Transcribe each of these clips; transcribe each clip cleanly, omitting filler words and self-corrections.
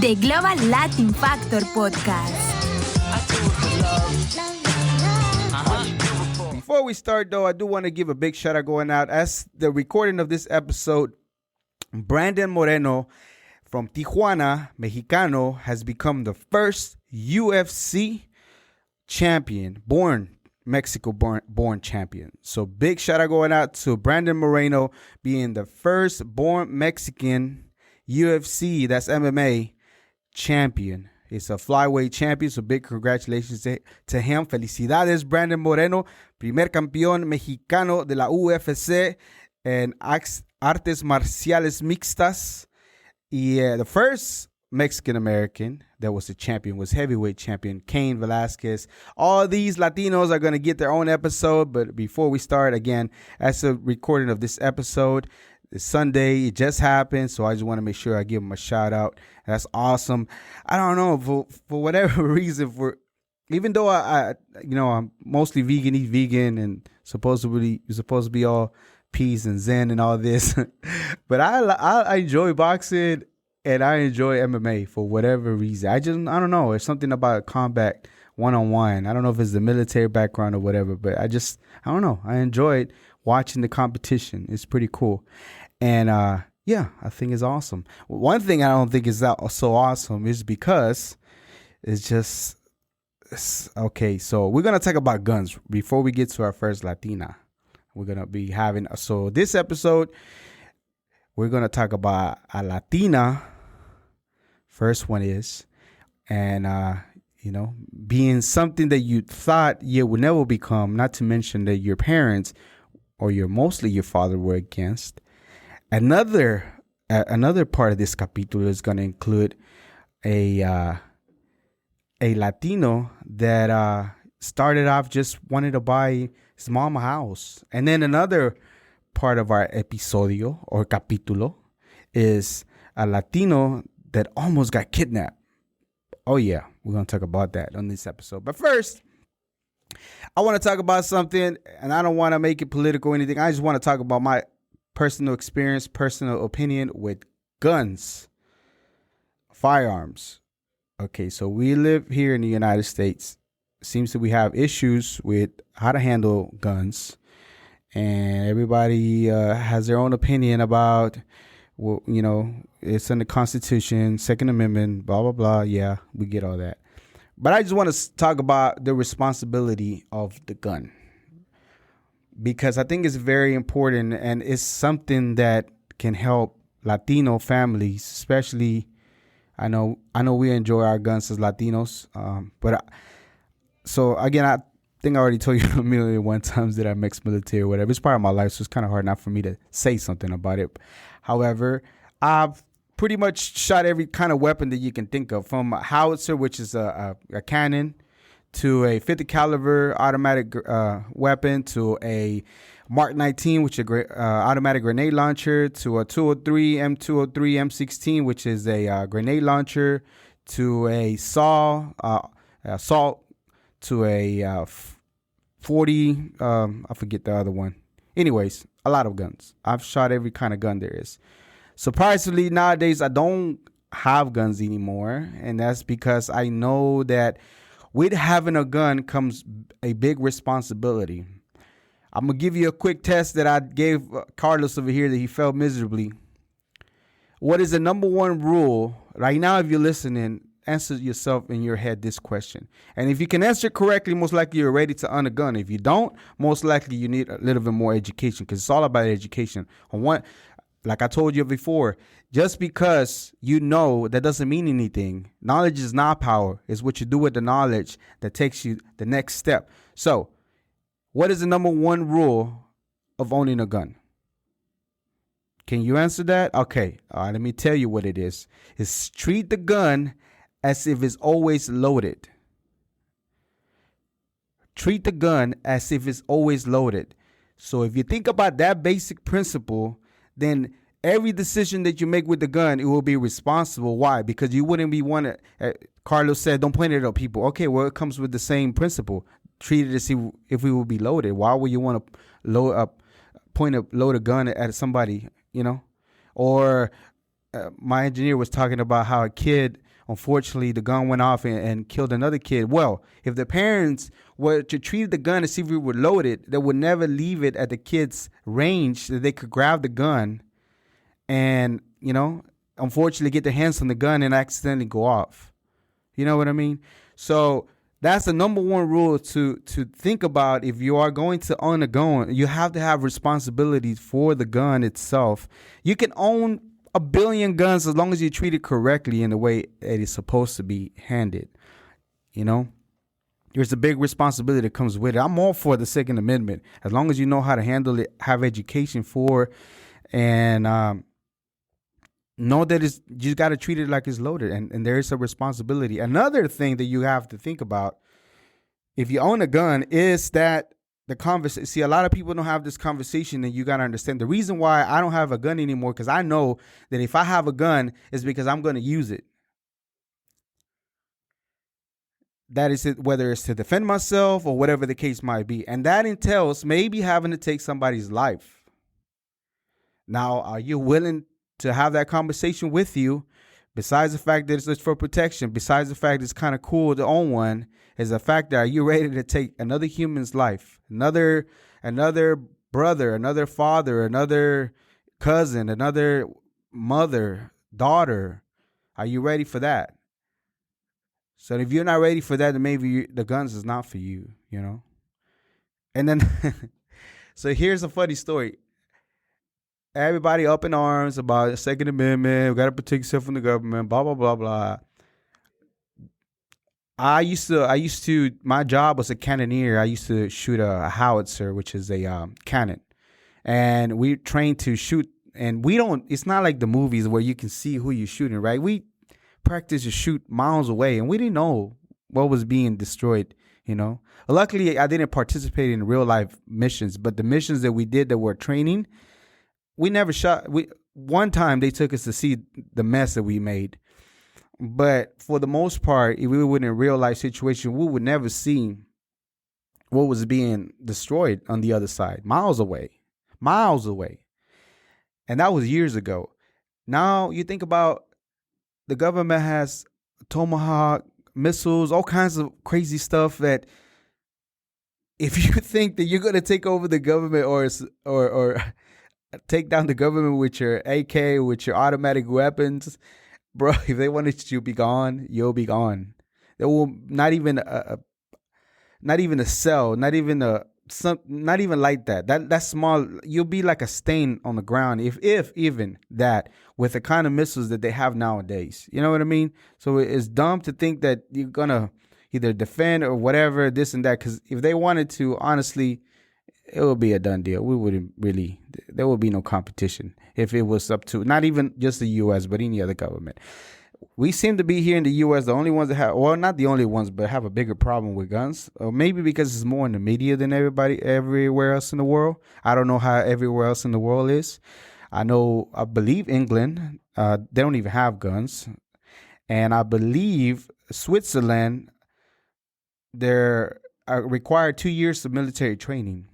The Global Latin Factor Podcast. Before we start, though, I do want to give a big shout out going out. As the recording of this episode, Brandon Moreno from Tijuana, Mexicano, has become the first UFC champion, Mexico-born champion. So big shout out going out to Brandon Moreno being the first born Mexican UFC, that's MMA, champion. He's a flyweight champion, so big congratulations to him. Felicidades, Brandon Moreno, primer campeón mexicano de la UFC en artes marciales mixtas. Y the first Mexican American that was a champion was heavyweight champion Cain Velasquez. All these Latinos are going to get their own episode, but before we start, again, as a recording of this episode, it's Sunday, it just happened, so I just want to make sure I give them a shout out. That's awesome. I don't know, for whatever reason, even though I'm mostly vegan, eat vegan, and you're supposed to be all peace and zen and all this, but I enjoy boxing and I enjoy MMA for whatever reason. I don't know. There's something about combat one-on-one. I don't know if it's the military background or whatever, but I don't know. I enjoyed watching the competition. It's pretty cool. And I think it's awesome. One thing I don't think is that so awesome is because it's okay. So we're going to talk about guns before we get to our first Latina. We're going to be having, so this episode, we're going to talk about a Latina. First one is, and, being something that you thought you would never become, not to mention that your parents or mostly your father were against. Another part of this capítulo is going to include a Latino that started off just wanted to buy his mom a house. And then another part of our episodio or capítulo is a Latino that almost got kidnapped. Oh yeah, we're going to talk about that on this episode. But first, I want to talk about something, and I don't want to make it political or anything. I just want to talk about my personal experience, personal opinion with guns, firearms. Okay, so we live here in the United States. Seems that we have issues with how to handle guns, and everybody has their own opinion about, it's in the Constitution, Second Amendment, blah, blah, blah. Yeah, we get all that. But I just want to talk about the responsibility of the gun, because I think it's very important, and it's something that can help Latino families, especially. I know we enjoy our guns as Latinos, so again, I think I already told you a million one times that I'm ex-military or whatever. It's part of my life, so it's kind of hard not for me to say something about it. However, I've pretty much shot every kind of weapon that you can think of, from a howitzer, which is a cannon, to a 50 caliber automatic weapon, to a Mark 19, which is a automatic grenade launcher, to a 203 M203 M16, which is a grenade launcher, to a Saul, to a 40. I forget the other one. Anyways, a lot of guns. I've shot every kind of gun there is. Surprisingly, nowadays I don't have guns anymore, and that's because I know that with having a gun comes a big responsibility. I'm going to give you a quick test that I gave Carlos over here that he failed miserably. What is the number one rule? Right now, if you're listening, answer yourself in your head this question. And if you can answer it correctly, most likely you're ready to own a gun. If you don't, most likely you need a little bit more education, because it's all about education. Like I told you before, just because you know, that doesn't mean anything. Knowledge is not power. It's what you do with the knowledge that takes you the next step. So, what is the number one rule of owning a gun? Can you answer that? Okay. All right, let me tell you what it is. It's treat the gun as if it's always loaded. Treat the gun as if it's always loaded. So if you think about that basic principle, then every decision that you make with the gun, it will be responsible. Why? Because you wouldn't be one. Carlos said, don't point it at people. Okay, well, it comes with the same principle. Treat it as if we would be loaded. Why would you want to load a gun at somebody, Or my engineer was talking about how a kid unfortunately the gun went off and killed another kid. Well, if the parents were to treat the gun to see if it would load it, they would never leave it at the kid's range that they could grab the gun and, unfortunately get their hands on the gun and accidentally go off. You know what I mean? So that's the number one rule to think about. If you are going to own a gun, you have to have responsibilities for the gun itself. You can own 1 billion guns as long as you treat it correctly in the way it is supposed to be handed. There's a big responsibility that comes with it. I'm all for the Second Amendment as long as you know how to handle it, have education for, and know that you got to treat it like it's loaded, and there is a responsibility. Another thing that you have to think about if you own a gun is that the conversation. See, a lot of people don't have this conversation, and you got to understand the reason why I don't have a gun anymore, because I know that if I have a gun, it's because I'm going to use it. That is it, whether it's to defend myself or whatever the case might be. And that entails maybe having to take somebody's life. Now, are you willing to have that conversation with you? Besides the fact that it's for protection, besides the fact it's kind of cool to own one, is the fact that are you ready to take another human's life, another brother, another father, another cousin, another mother, daughter? Are you ready for that? So if you're not ready for that, then maybe the guns is not for you, And then, so here's a funny story. Everybody up in arms about the Second Amendment. We got to protect yourself from the government, blah, blah, blah, blah. I used to, my job was a cannoneer. I used to shoot a howitzer, which is a cannon. And we trained to shoot, and it's not like the movies where you can see who you're shooting, right? We practice to shoot miles away, and we didn't know what was being destroyed, Luckily, I didn't participate in real life missions, but the missions that we did that were training, we never shot. One time they took us to see the mess that we made. But for the most part, if we were in a real life situation, we would never see what was being destroyed on the other side, miles away. And that was years ago. Now you think about the government has Tomahawk missiles, all kinds of crazy stuff that if you think that you're going to take over the government or take down the government with your AK, with your automatic weapons, bro, if they wanted you to be gone, you'll be gone. There will not even a cell, not even like that. That's small. You'll be like a stain on the ground, if even that, with the kind of missiles that they have nowadays. You know what I mean? So it's dumb to think that you're gonna either defend or whatever, this and that. Because if they wanted to, honestly, it would be a done deal. There would be no competition if it was up to not even just the U.S., but any other government. We seem to be here in the U.S. the only ones that have, well, not the only ones, but have a bigger problem with guns. Or maybe because it's more in the media than everywhere else in the world. I don't know how everywhere else in the world is. I believe England, they don't even have guns. And I believe Switzerland, they're required 2 years of military training.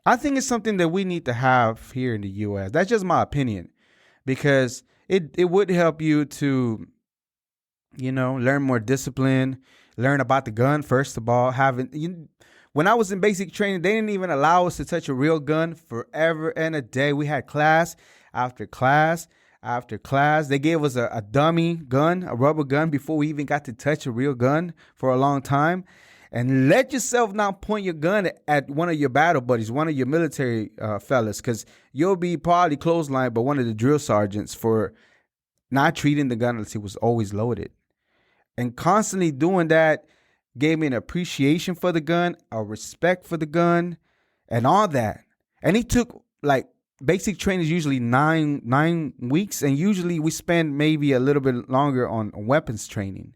I think it's something that we need to have here in the U.S. That's just my opinion, because it would help you to, learn more discipline, learn about the gun, first of all. When I was in basic training, they didn't even allow us to touch a real gun forever and a day. We had class after class after class. They gave us a dummy gun, a rubber gun, before we even got to touch a real gun for a long time. And let yourself not point your gun at one of your battle buddies, one of your military fellas, because you'll be probably clotheslined by one of the drill sergeants for not treating the gun unless it was always loaded. And constantly doing that gave me an appreciation for the gun, a respect for the gun, and all that. And it took, basic training is usually nine weeks, and usually we spend maybe a little bit longer on weapons training.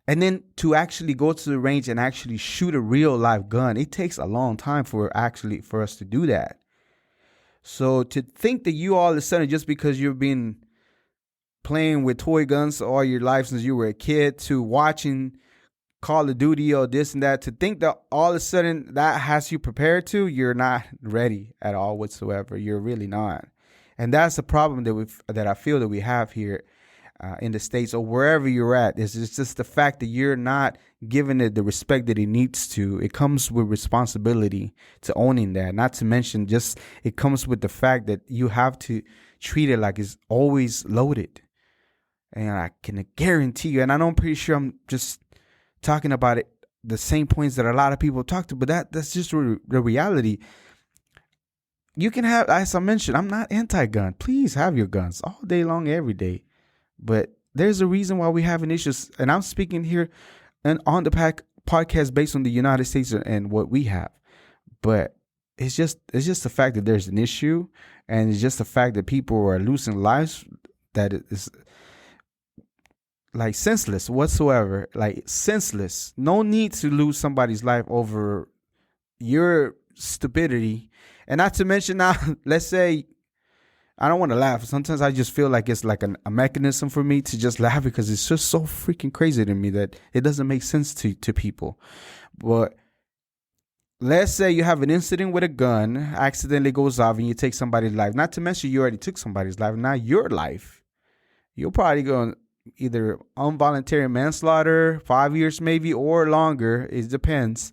And then to actually go to the range and actually shoot a real live gun, it takes a long time for us to do that. So to think that you all of a sudden, just because you've been playing with toy guns all your life since you were a kid, to watching Call of Duty or this and that, to think that all of a sudden that has you prepared to, you're not ready at all whatsoever. You're really not. And that's the problem that I feel that we have here. in the States or wherever you're at. It's just the fact that you're not giving it the respect that it needs to. It comes with responsibility to owning that. Not to mention, just it comes with the fact that you have to treat it like it's always loaded. And I can guarantee you, and I know I'm pretty sure I'm just talking about it, the same points that a lot of people talk to, but that's just the reality. You can have, as I mentioned, I'm not anti-gun. Please have your guns all day long, every day. But there's a reason why we're having issues. And I'm speaking here and on the podcast based on the United States and what we have. But it's just the fact that there's an issue, and it's just the fact that people are losing lives that is like senseless whatsoever. Like senseless. No need to lose somebody's life over your stupidity. And not to mention now, let's say, I don't want to laugh. Sometimes I just feel like it's like a mechanism for me to just laugh because it's just so freaking crazy to me that it doesn't make sense to people. But let's say you have an incident with a gun, accidentally goes off, and you take somebody's life. Not to mention you already took somebody's life. Now your life, you're probably going either involuntary manslaughter, 5 years maybe, or longer. It depends.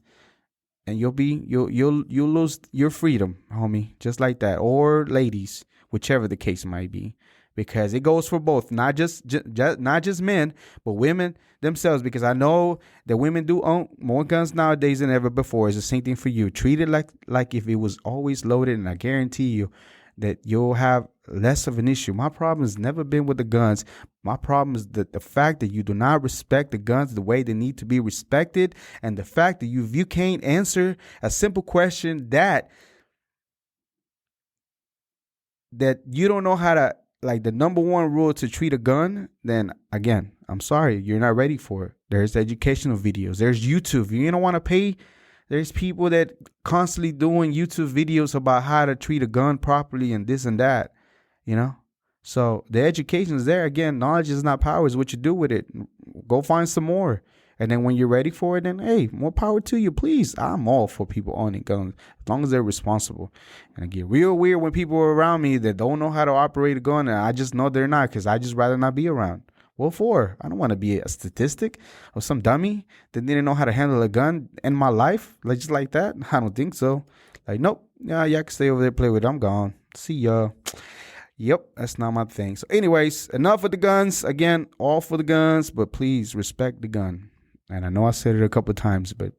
And you'll lose your freedom, homie, just like that. Or ladies, whichever the case might be, because it goes for both, not just men, but women themselves. Because I know that women do own more guns nowadays than ever before. It's the same thing for you. Treat it like if it was always loaded, and I guarantee you that you'll have less of an issue. My problem has never been with the guns. My problem is that the fact that you do not respect the guns the way they need to be respected, and the fact that you can't answer a simple question that you don't know how to, like, the number one rule to treat a gun, then again, I'm sorry, you're not ready for it. There's educational videos. There's YouTube. You don't want to pay. There's people that constantly doing YouTube videos about how to treat a gun properly and this and that, So the education is there. Again, knowledge is not power. It's what you do with it. Go find some more. And then when you're ready for it, then, hey, more power to you, please. I'm all for people owning guns as long as they're responsible. And I get real weird when people are around me that don't know how to operate a gun, and I just know they're not, because I just rather not be around. What for? I don't want to be a statistic or some dummy that didn't know how to handle a gun in my life, like just like that. I don't think so. Like, nope. Yeah, y'all can stay over there, play with it. I'm gone. See ya. Yep, that's not my thing. So anyways, enough with the guns. Again, all for the guns, but please respect the gun. And I know I said it a couple of times, but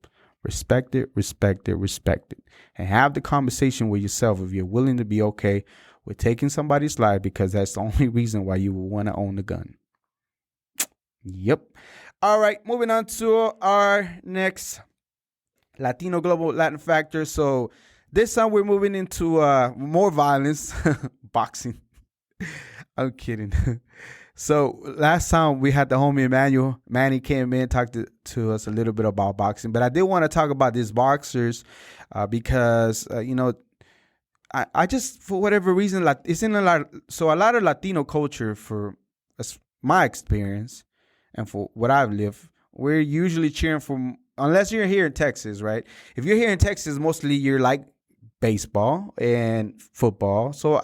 respect it, respect it, respect it. And have the conversation with yourself if you're willing to be okay with taking somebody's life, because that's the only reason why you would want to own the gun. Yep. All right, moving on to our next Latino Global Latin Factor. So this time we're moving into more violence, boxing. I'm kidding. So last time we had the homie Emmanuel. Manny came in, talked to us a little bit about boxing. But I did want to talk about these boxers because, I just, for whatever reason, like, it's in a lot of Latino culture, for my experience and for what I've lived, we're usually cheering for, unless you're here in Texas, right? If you're here in Texas, mostly you're like baseball and football. So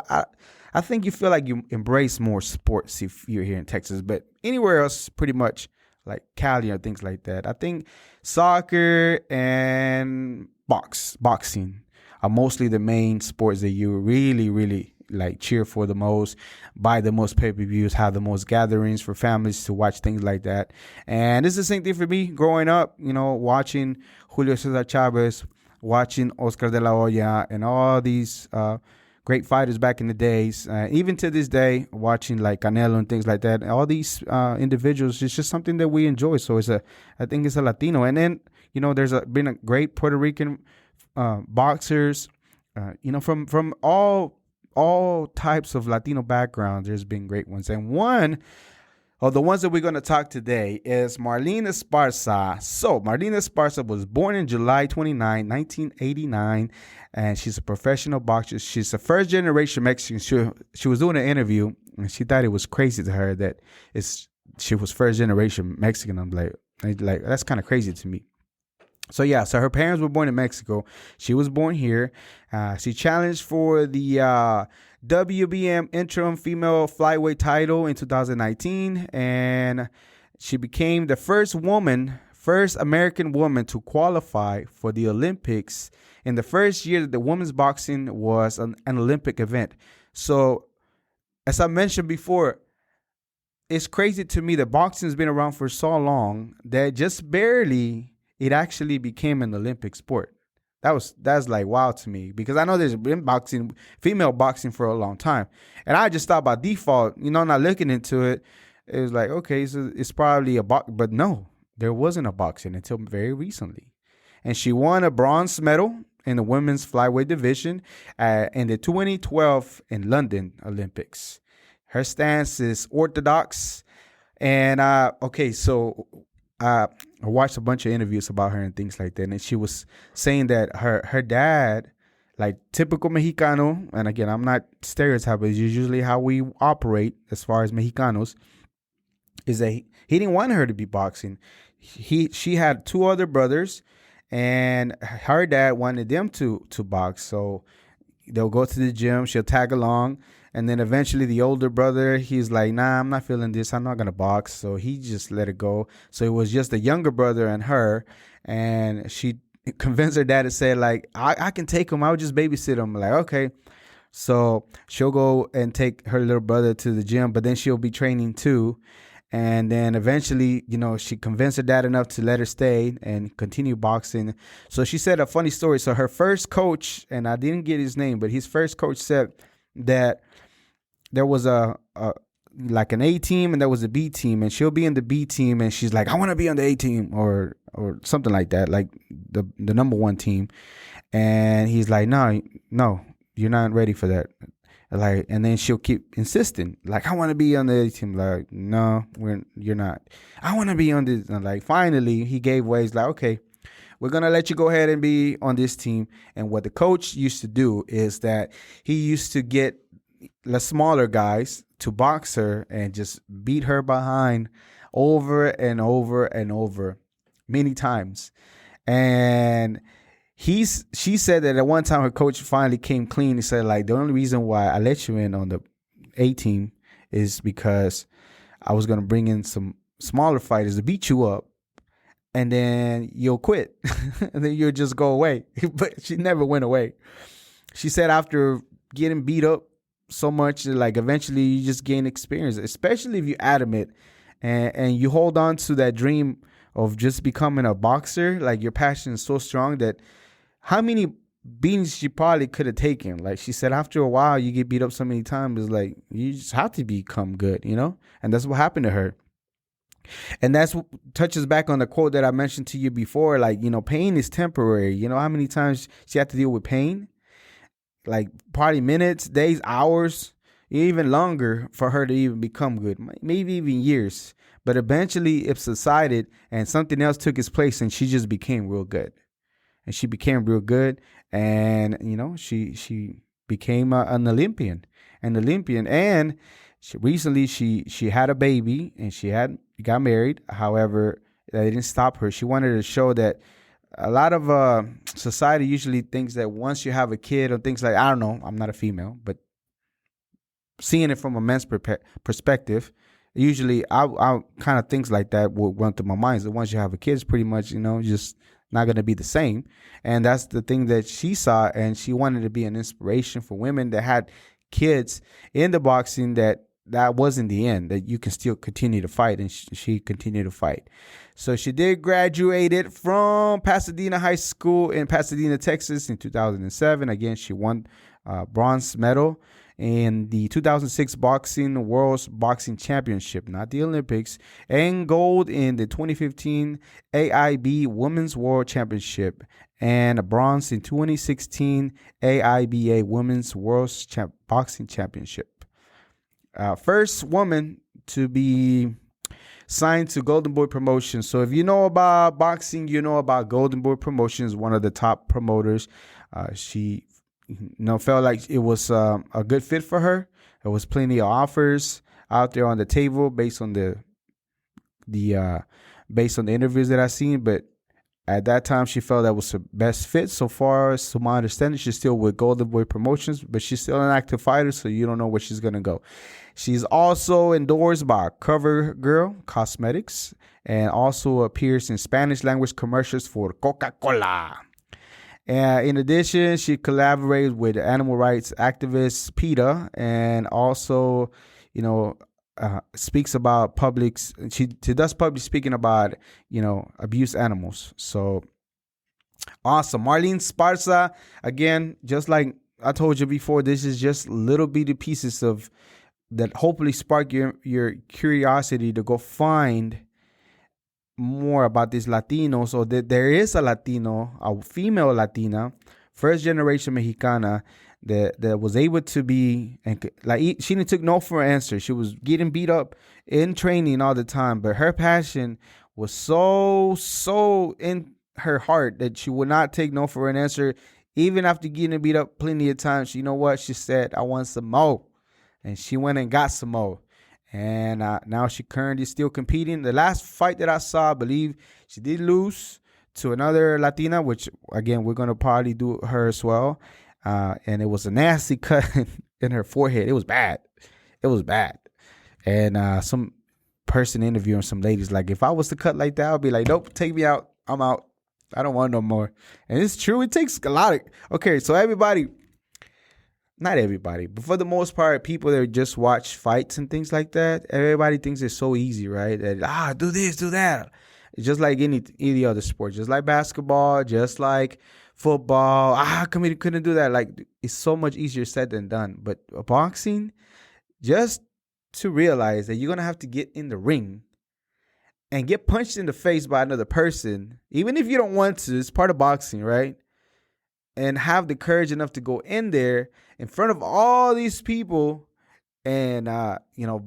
I think you feel like you embrace more sports if you're here in Texas, but anywhere else, pretty much like Cali or things like that. I think soccer and boxing are mostly the main sports that you really, really like cheer for the most, buy the most pay-per-views, have the most gatherings for families to watch, things like that. And it's the same thing for me growing up, watching Julio Cesar Chavez, watching Oscar de la Hoya, and all these great fighters back in the days. Even to this day, watching like Canelo and things like that. All these individuals, it's just something that we enjoy. So I think it's a Latino. And then, there's been a great Puerto Rican boxers, from all types of Latino backgrounds. There's been great ones. And one of the ones that we're going to talk today is Marlen Esparza. So Marlen Esparza was born in July 29, 1989, and she's a professional boxer. She's a first-generation Mexican. She was doing an interview, and she thought it was crazy to her that she was first-generation Mexican. I'm like that's kind of crazy to me. So her parents were born in Mexico. She was born here. She challenged for the WBM interim female flyweight title in 2019, and she became the first American woman to qualify for the Olympics in the first year that the women's boxing was an Olympic event. So, as I mentioned before, it's crazy to me that boxing's been around for so long that just barely it actually became an Olympic sport. That's like wow to me, because I know there's been female boxing for a long time, and I just thought by default, not looking into it, it was like, okay, so it's probably a box, but no, there wasn't a boxing until very recently, and she won a bronze medal in the women's flyweight division in the 2012 in London Olympics. Her stance is orthodox, and I watched a bunch of interviews about her and things like that, and she was saying that her dad, like typical Mexicano, and again, I'm not stereotyping, it's usually how we operate as far as Mexicanos, is that he didn't want her to be boxing. She had two other brothers, and her dad wanted them to box, so they'll go to the gym, she'll tag along. And then eventually the older brother, he's like, nah, I'm not feeling this. I'm not going to box. So he just let it go. So it was just the younger brother and her. And she convinced her dad to say, like, I can take him. I'll just babysit him. Like, okay. So she'll go and take her little brother to the gym, but then she'll be training too. And then eventually, she convinced her dad enough to let her stay and continue boxing. So she said a funny story. So her first coach, and I didn't get his name, but his first coach said that there was like an A team and there was a B team, and she'll be in the B team, and she's like, I want to be on the A team or something like that, like the number one team. And he's like, no, you're not ready for that. Like, and then she'll keep insisting, like, I want to be on the A team. Like, no, you're not. I want to be on this. And like, finally, he gave way. He's like, okay, we're going to let you go ahead and be on this team. And what the coach used to do is that he used to get the smaller guys to box her and just beat her behind over and over and over many times. And she said that at one time her coach finally came clean. He said, like, the only reason why I let you in on the A team is because I was going to bring in some smaller fighters to beat you up, and then you'll quit and then you'll just go away. But she never went away. She said after getting beat up so much, like, eventually you just gain experience, especially if you adamant and you hold on to that dream of just becoming a boxer. Like, your passion is so strong that how many beatings she probably could have taken. Like she said, after a while you get beat up so many times, it's like you just have to become good, and that's what happened to her. And that's what touches back on the quote that I mentioned to you before, like, pain is temporary. How many times she had to deal with pain? Like, probably minutes, days, hours, even longer for her to even become good, maybe even years. But eventually it subsided and something else took its place, and she just became real good. And she became real good, and, she became an Olympian. And recently she had a baby, and she got married. However, that didn't stop her. She wanted to show that a lot of society usually thinks that once you have a kid or things like, I don't know, I'm not a female, but seeing it from a men's perspective, usually I kind of things like that will run through my mind. That once you have a kid, it's pretty much, just not going to be the same. And that's the thing that she saw, and she wanted to be an inspiration for women that had kids in the boxing, that wasn't the end, that you can still continue to fight. And she continued to fight. So she did graduated from Pasadena High School in Pasadena, Texas in 2007. Again, she won bronze medal in the 2006 World's Boxing Championship, not the Olympics, and gold in the 2015 AIB Women's World Championship, and a bronze in 2016 AIBA Women's World Boxing Championship. First woman to be signed to Golden Boy Promotions. So if you know about boxing, you know about Golden Boy Promotions, one of the top promoters. She felt like it was a good fit for her. There was plenty of offers out there on the table based on the interviews that I've seen, but At that time, she felt that was her best fit. So far as to my understanding, she's still with Golden Boy Promotions, but she's still an active fighter, so you don't know where she's going to go. She's also endorsed by CoverGirl Cosmetics and also appears in Spanish language commercials for Coca-Cola. In addition, she collaborated with animal rights activist PETA and also, speaks about she does public speaking about, abuse animals. So awesome. Marlen Esparza, again, just like I told you before, this is just little bitty pieces of that hopefully spark your curiosity to go find more about these Latinos, or that there is a Latino, a female Latina, first generation Mexicana that was able to be, and like she took no for an answer. She was getting beat up in training all the time, but her passion was so in her heart that she would not take no for an answer, even after getting beat up plenty of times. You know what she said? I want some more, and she went and got some more. And now she currently still competing. The last fight that I saw, I believe she did lose to another Latina, which again we're gonna probably do her as well. And it was a nasty cut in her forehead. It was bad. And some person interviewing some ladies like, if I was to cut like that, I'd be like, nope, take me out. I'm out. I don't want no more. And it's true. It takes a lot of. Okay, so everybody, not everybody, but for the most part, people that just watch fights and things like that, everybody thinks it's so easy, right? That, do this, do that. It's just like any other sport, just like basketball, just like football. Couldn't do that. Like, it's so much easier said than done. But boxing, just to realize that you're going to have to get in the ring and get punched in the face by another person, even if you don't want to, it's part of boxing, right? And have the courage enough to go in there in front of all these people and,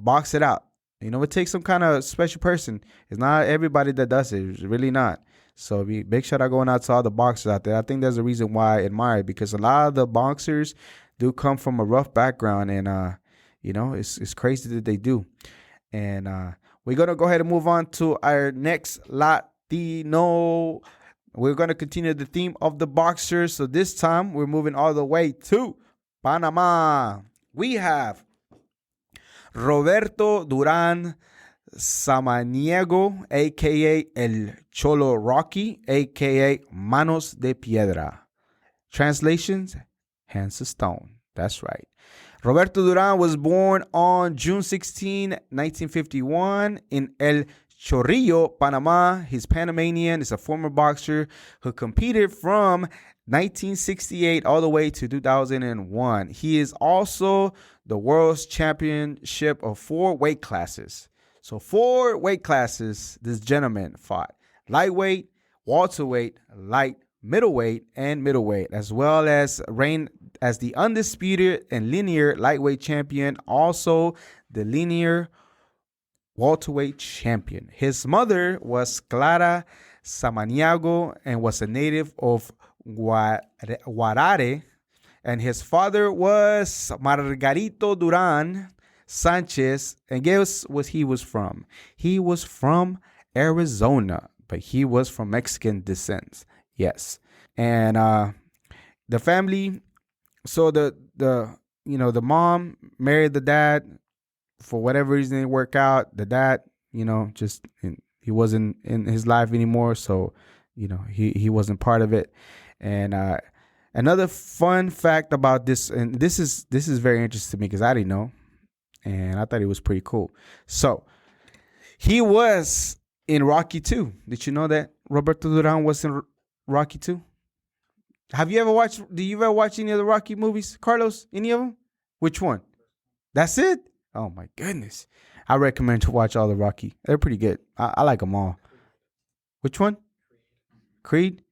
box it out. It takes some kind of special person. It's not everybody that does it. It's really not. So big shout out going out to all the boxers out there. I think there's a reason why I admire it, because a lot of the boxers do come from a rough background, and, it's crazy that they do. And we're going to go ahead and move on to our next Latino. We're going to continue the theme of the boxers. So this time we're moving all the way to Panama. We have Roberto Duran Samaniego, a.k.a. El Cholo Rocky, a.k.a. Manos de Piedra. Translations, hands of stone. That's right. Roberto Duran was born on June 16, 1951 in El Chorrillo, Panama. He's Panamanian. Is a former boxer who competed from 1968 all the way to 2001. He is also the world's championship of 4 weight classes. So 4 weight classes this gentleman fought: lightweight, welterweight, light, middleweight, and middleweight, as well as reigned as the undisputed and linear lightweight champion, also the linear welterweight champion. His mother was Clara Samaniego and was a native of Guarare, and his father was Margarito Duran Sanchez. And guess what he was from? He was from Arizona, but he was from Mexican descent. Yes. And the family, so the mom married the dad. For whatever reason, it didn't work out. The dad, he wasn't in his life anymore, so he wasn't part of it. And another fun fact about this, and this is very interesting to me because I didn't know, and I thought it was pretty cool. So he was in Rocky 2. Did you know that Roberto Duran was in Rocky 2? Do you ever watch any of the Rocky movies, Carlos? Any of them? Which one? That's it? Oh my goodness. I recommend to watch all the Rocky. They're pretty good. I like them all. Which one? Creed?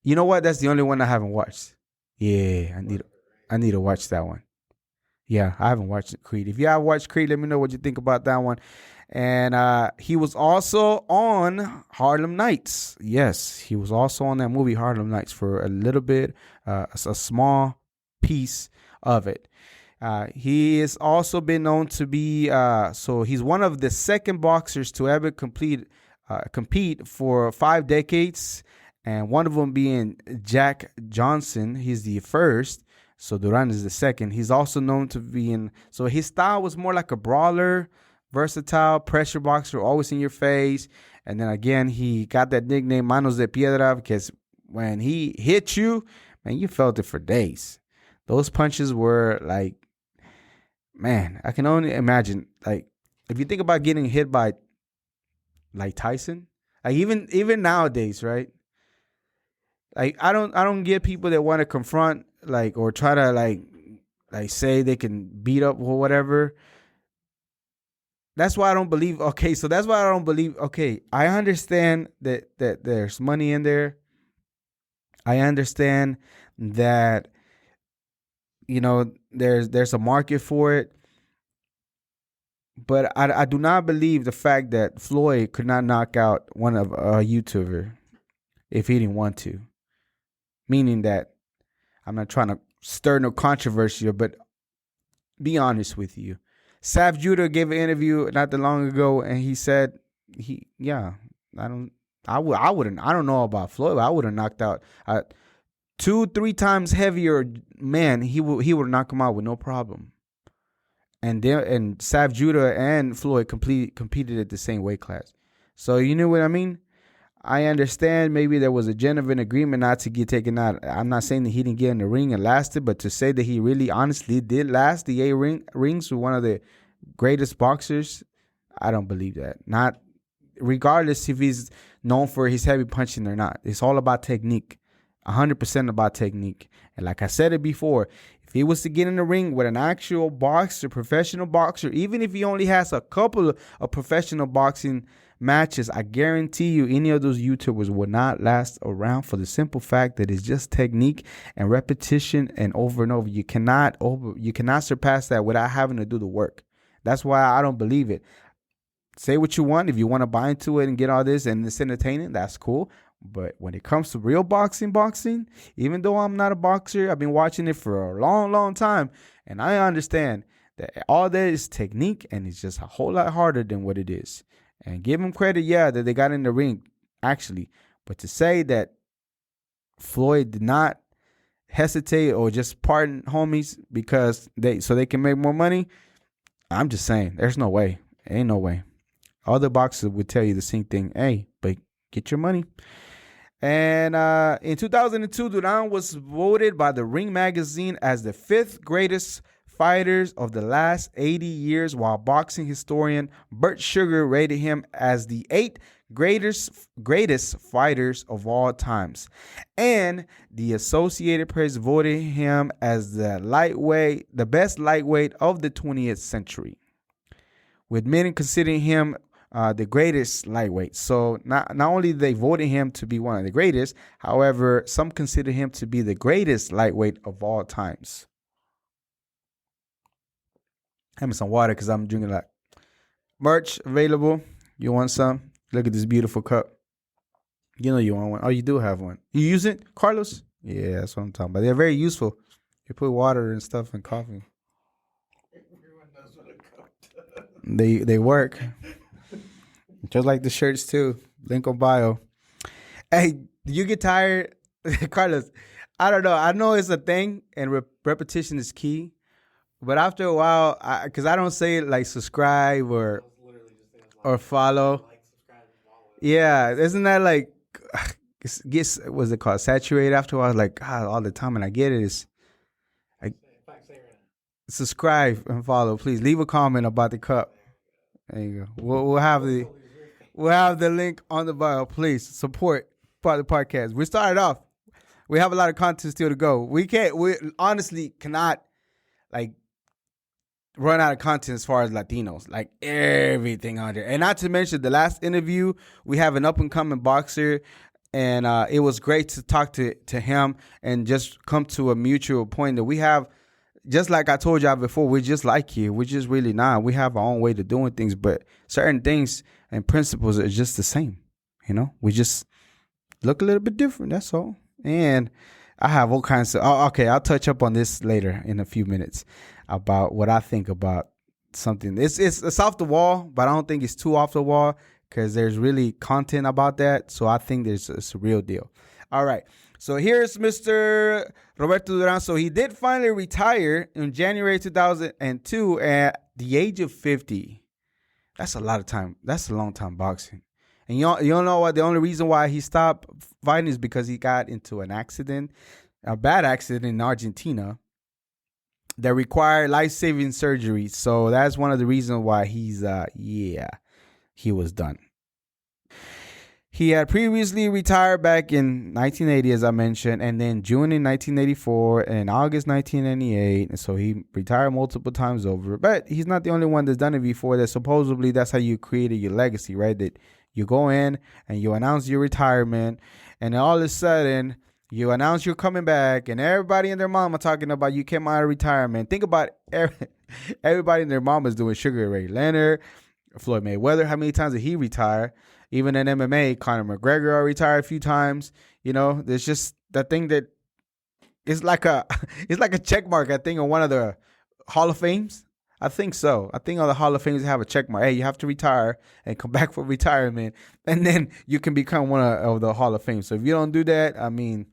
You know what? That's the only one I haven't watched. Yeah, I need to watch that one. Yeah, I haven't watched Creed. If you have watched Creed, let me know what you think about that one. And he was also on Harlem Nights. Yes, he was also on that movie Harlem Nights for a little bit, a small piece of it. He has also been known to be, so he's one of the second boxers to ever compete for 5 decades and one of them being Jack Johnson. He's the first, so Duran is the second. He's also known to be so his style was more like a brawler, versatile, pressure boxer, always in your face. And then again, he got that nickname Manos de Piedra because when he hit you, man, you felt it for days. Those punches were like, man, I can only imagine. Like, if you think about getting hit by like Tyson, like even nowadays, right? Like I don't get people that want to confront like or try to like say they can beat up or whatever. That's why I don't believe. Okay, so that's why I don't believe. Okay, I understand that there's money in there. I understand that there's a market for it. But I do not believe the fact that Floyd could not knock out one of a YouTuber if he didn't want to. Meaning that I'm not trying to stir no controversy, but be honest with you. Sav Judah gave an interview not that long ago, and he said I don't know about Floyd, but I would have knocked out 2-3 times heavier man. He would knock him out with no problem. And Sav Judah and Floyd competed at the same weight class. So you know what I mean? I understand maybe there was a genuine agreement not to get taken out. I'm not saying that he didn't get in the ring and lasted, but to say that he really honestly did last the 8 rings with one of the greatest boxers, I don't believe that. Not regardless if he's known for his heavy punching or not. It's all about technique. 100% about technique. And like I said it before, if he was to get in the ring with an actual boxer, professional boxer, even if he only has a couple of professional boxing matches, I guarantee you any of those YouTubers will not last around for the simple fact that it's just technique and repetition and over. You cannot surpass that without having to do the work. That's why I don't believe it. Say what you want. If you want to buy into it and get all this and it's entertaining, that's cool. But when it comes to real boxing, even though I'm not a boxer, I've been watching it for a long, long time. And I understand that all that is technique and it's just a whole lot harder than what it is. And give them credit, that they got in the ring, actually. But to say that Floyd did not hesitate or just pardon homies because they can make more money, I'm just saying, there's no way. Ain't no way. Other boxers would tell you the same thing. Hey, but get your money. And in 2002, Duran was voted by the Ring magazine as the 5th greatest fighters of the last 80 years, while boxing historian Bert Sugar rated him as the 8th greatest fighters of all times. And the Associated Press voted him as the best lightweight of the 20th century, with many considering him the greatest lightweight. So not only they voted him to be one of the greatest, however, some consider him to be the greatest lightweight of all times. Having some water because I'm drinking a lot. Merch available. You want some? Look at this beautiful cup. You know you want one. Oh, you do have one. You use it, Carlos? Yeah, that's what I'm talking about. They're very useful. You put water and stuff in coffee. Everyone knows what a cup does. They work. Just like the shirts too. Link on bio. Hey, do you get tired? Carlos, I don't know. I know it's a thing and repetition is key. But after a while, because I don't say it like subscribe or follow. Yeah, isn't that like, gets, what's it called, saturated after a while? Like, God, all the time. And I get it. It's like, subscribe and follow. Please leave a comment about the cup. There you go. We'll have the link on the bio. Please support part of the podcast. We started off. We have a lot of content still to go. We honestly cannot like run out of content as far as Latinos, like everything on there. And not to mention the last interview, we have an up and coming boxer, and it was great to talk to him and just come to a mutual point that we have. Just like I told y'all before, we're just like you. We're just really not. We have our own way to doing things, but certain things and principles are just the same. We just look a little bit different. That's all. And I have all kinds of. Okay, I'll touch up on this later in a few minutes about what I think about something. It's off the wall, but I don't think it's too off the wall because there's really content about that. So I think it's a real deal. All right. So here's Mr. Roberto Duran. So he did finally retire in January 2002 at the age of 50. That's a lot of time. That's a long time boxing. And you don't know what the only reason why he stopped fighting is because he got into an accident, a bad accident in Argentina that required life-saving surgery. So that's one of the reasons why he was done. He had previously retired back in 1980, as I mentioned, and then June in 1984 and August 1998. And so he retired multiple times over. But he's not the only one that's done it before. That supposedly that's how you created your legacy, right? That you go in and you announce your retirement, and all of a sudden you announce you're coming back, and everybody and their mama talking about you came out of retirement. Think about everybody and their mama is doing Sugar Ray Leonard, Floyd Mayweather. How many times did he retire? Even in MMA, Conor McGregor retired a few times. You know, there's just that thing that is like a check mark, I think, on one of the Hall of Fames. I think so. I think all the Hall of Fames have a check mark. Hey, you have to retire and come back for retirement, and then you can become one of the Hall of Fame. So if you don't do that, I mean,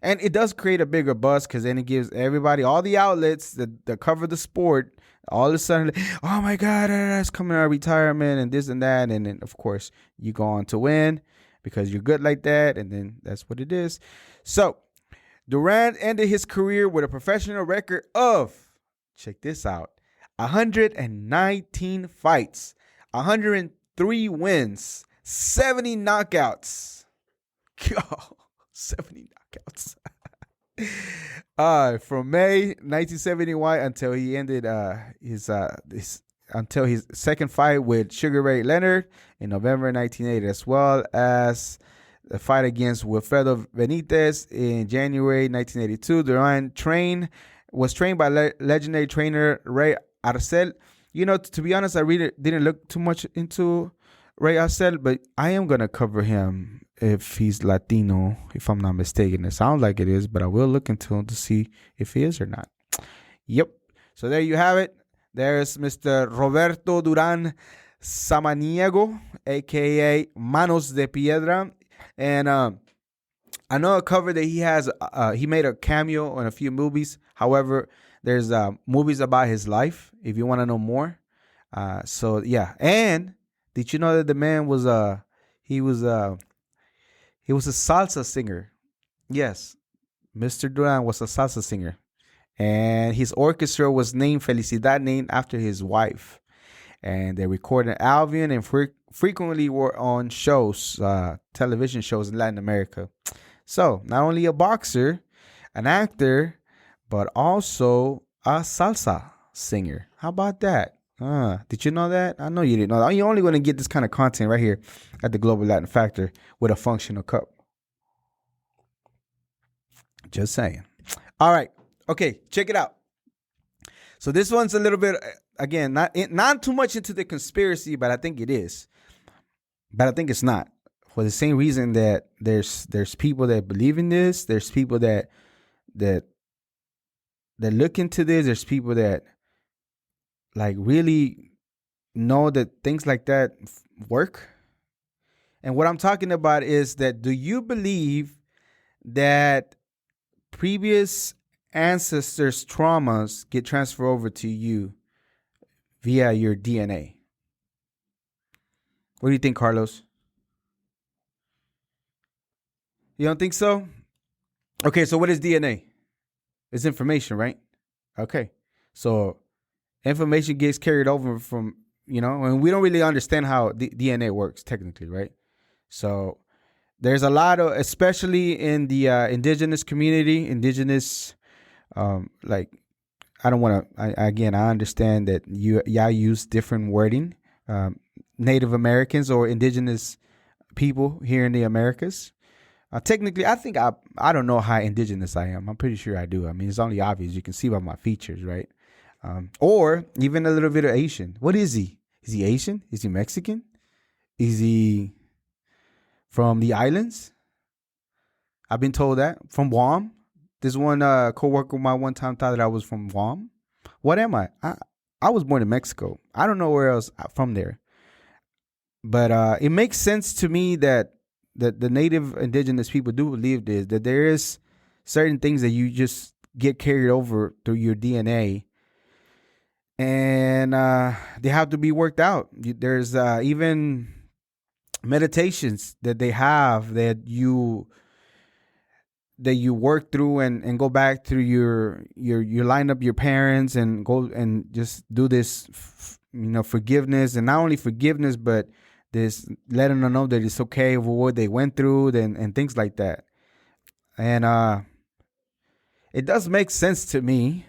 and it does create a bigger buzz because then it gives everybody, all the outlets that cover the sport, all of a sudden, oh my God, it's coming out of retirement and this and that. And then, of course, you go on to win because you're good like that. And then that's what it is. So Duran ended his career with a professional record of, check this out, 119 fights, 103 wins, 70 knockouts. 70 knockouts. From May 1971 until he ended until his second fight with Sugar Ray Leonard in November 1980, as well as the fight against Wilfredo Benitez in January 1982. Duran was trained by legendary trainer Ray Arcel. You know, to be honest, I really didn't look too much into Ray Arcel, but I am gonna cover him if he's Latino, if I'm not mistaken. It sounds like it is, but I will look into him to see if he is or not. Yep. So there you have it. There's Mr. Roberto Duran Samaniego, a.k.a. Manos de Piedra. And I know a cover that he has. He made a cameo on a few movies. However, there's movies about his life if you want to know more. So, yeah. And did you know that the man was he was a salsa singer? Yes, Mr. Duran was a salsa singer. And his orchestra was named Felicidad, named after his wife. And they recorded an album and frequently were on shows, television shows in Latin America. So, not only a boxer, an actor, but also a salsa singer. How about that? Did you know that? I know you didn't know that. You're only going to get this kind of content right here at the Global Latin Factor with a functional cup. Just saying. All right. Okay, check it out. So this one's a little bit, again, not too much into the conspiracy, but I think it is. But I think it's not. For the same reason that there's people that believe in this. There's people that look into this. There's people that like really know that things like that work. And what I'm talking about is that, do you believe that previous ancestors' traumas get transferred over to you via your DNA? What do you think, Carlos? You don't think so? Okay, so what is DNA? It's information, right? Okay. So information gets carried over from, and we don't really understand how DNA works technically, right? So there's a lot of, especially in the indigenous community, like, I don't want to, I understand that y'all use different wording. Native Americans or indigenous people here in the Americas. Technically, I think I don't know how indigenous I am. I'm pretty sure I do. I mean, it's only obvious. You can see by my features, right? Or even a little bit of Asian. What is he? Is he Asian? Is he Mexican? Is he from the islands? I've been told that. From Guam. This one coworker of mine one time thought that I was from Guam. What am I? I was born in Mexico. I don't know where else I'm from there. But it makes sense to me that the native indigenous people do believe this, that there is certain things that you just get carried over through your DNA, and they have to be worked out. There's even meditations that they have that you work through and go back through your line up your parents and go and just do this forgiveness, and not only forgiveness but this letting them know that it's okay for what they went through and things like that. And it does make sense to me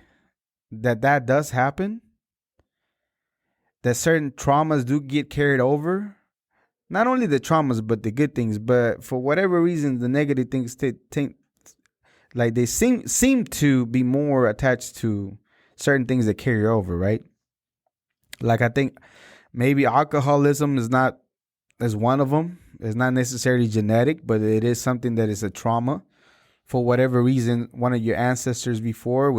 that does happen, that certain traumas do get carried over. Not only the traumas, but the good things. But for whatever reason, the negative things like they seem to be more attached to certain things that carry over, right? Like I think maybe alcoholism is one of them. It's not necessarily genetic, but it is something that is a trauma. For whatever reason, one of your ancestors before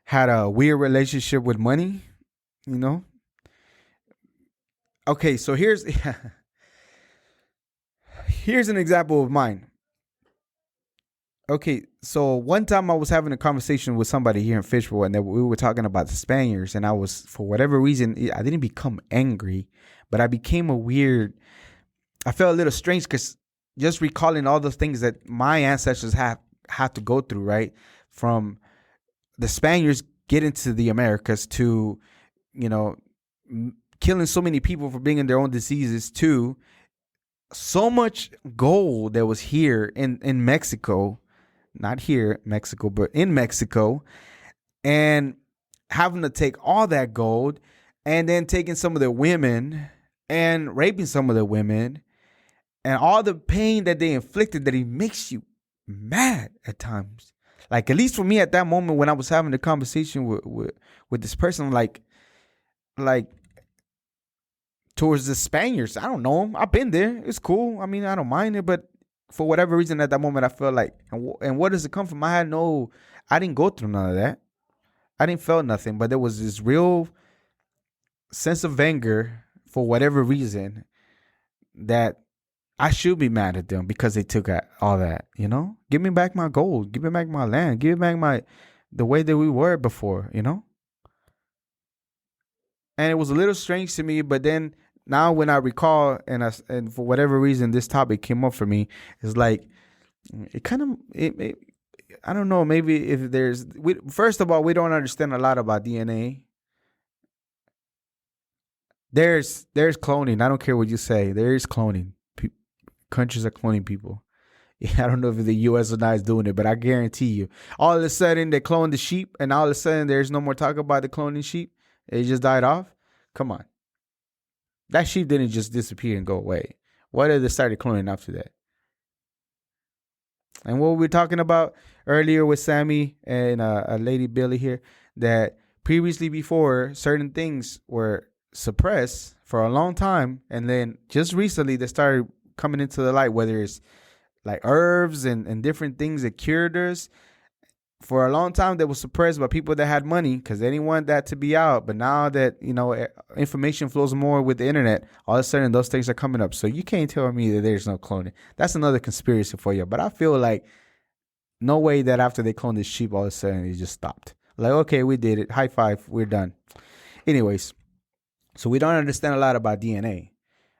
had a weird relationship with money, Okay, so here's an example of mine. Okay, so one time I was having a conversation with somebody here in Fishbowl, and we were talking about the Spaniards, and I was, for whatever reason, I didn't become angry, but I became I felt a little strange because just recalling all the things that my ancestors have to go through, right? From the Spaniards getting to the Americas to, killing so many people for bringing their own diseases, to so much gold that was here in Mexico. Not here, Mexico, but in Mexico, and having to take all that gold and then taking some of the women and raping some of the women, and all the pain that they inflicted, that it makes you mad at times. Like, at least for me at that moment when I was having the conversation with this person, like towards the Spaniards, I don't know them. I've been there. It's cool. I mean, I don't mind it, but for whatever reason at that moment, I felt like, and what does it come from? I didn't go through none of that. I didn't feel nothing, but there was this real sense of anger for whatever reason that I should be mad at them because they took all that, Give me back my gold. Give me back my land. Give me back the way that we were before, And it was a little strange to me, but then now when I recall, and for whatever reason this topic came up for me, it's like it kind of I don't know, maybe if first of all, we don't understand a lot about DNA. There's cloning. I don't care what you say. There is cloning. Countries are cloning people. Yeah, I don't know if the U.S. or not is doing it, but I guarantee you, all of a sudden they clone the sheep, and all of a sudden there's no more talk about the cloning sheep. It just died off. Come on. That sheep didn't just disappear and go away. Why did they start cloning after that? And what we were talking about earlier with Sammy and a lady Billy here, that previously before certain things were suppressed for a long time, and then just recently they started coming into the light, whether it's like herbs and different things that cured us. For a long time, they were suppressed by people that had money because they didn't want that to be out. But now that, information flows more with the internet, all of a sudden those things are coming up. So you can't tell me that there's no cloning. That's another conspiracy for you. But I feel like no way that after they cloned this sheep, all of a sudden it just stopped. Like, okay, we did it. High five. We're done. Anyways, so we don't understand a lot about DNA.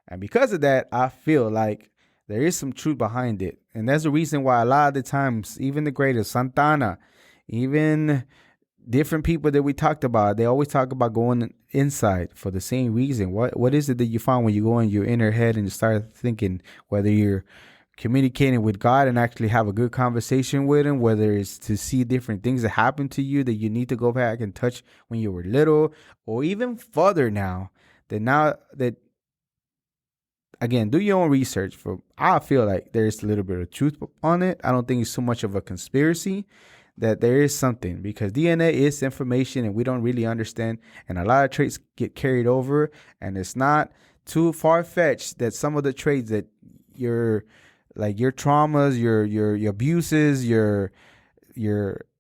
And because of that, I feel like there is some truth behind it. And that's the reason why a lot of the times, even the greatest, Santana, even different people that we talked about, they always talk about going inside for the same reason. What is it that you find when you go in your inner head and you start thinking, whether you're communicating with God and actually have a good conversation with him, whether it's to see different things that happen to you that you need to go back and touch when you were little, or even further now that again, do your own research. I feel like there's a little bit of truth on it. I don't think it's so much of a conspiracy, that there is something, because DNA is information and we don't really understand. And a lot of traits get carried over, and it's not too far-fetched that some of the traits that your traumas, your abuses, your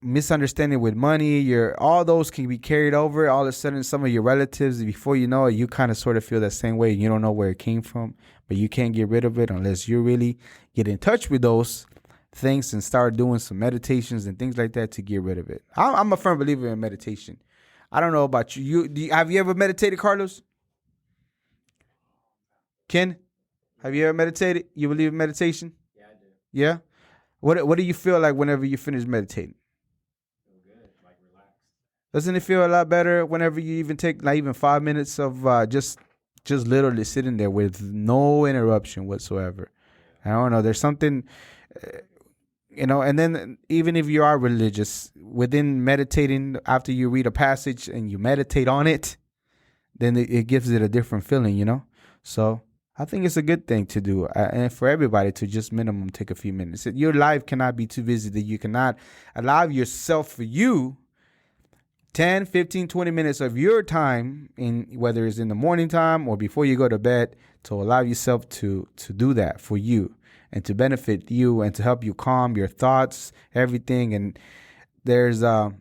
misunderstanding with money, all those can be carried over. All of a sudden, some of your relatives, before you know it, you kind of sort of feel that same way. You don't know where it came from, but you can't get rid of it unless you really get in touch with those things and start doing some meditations and things like that to get rid of it. I'm a firm believer in meditation. I don't know about you. Have you ever meditated, Carlos? Ken, have you ever meditated? You believe in meditation? Yeah, I do. Yeah? What do you feel like whenever you finish meditating? Good, like relaxed. Doesn't it feel a lot better whenever you even take like even 5 minutes of just literally sitting there with no interruption whatsoever? I don't know. There's something, and then even if you are religious, within meditating, after you read a passage and you meditate on it, then it gives it a different feeling, So I think it's a good thing to do, and for everybody to just minimum take a few minutes. Your life cannot be too busy that you cannot allow yourself for you 10, 15, 20 minutes of your time, whether it's in the morning time or before you go to bed, to allow yourself to do that for you and to benefit you and to help you calm your thoughts, everything. And there's a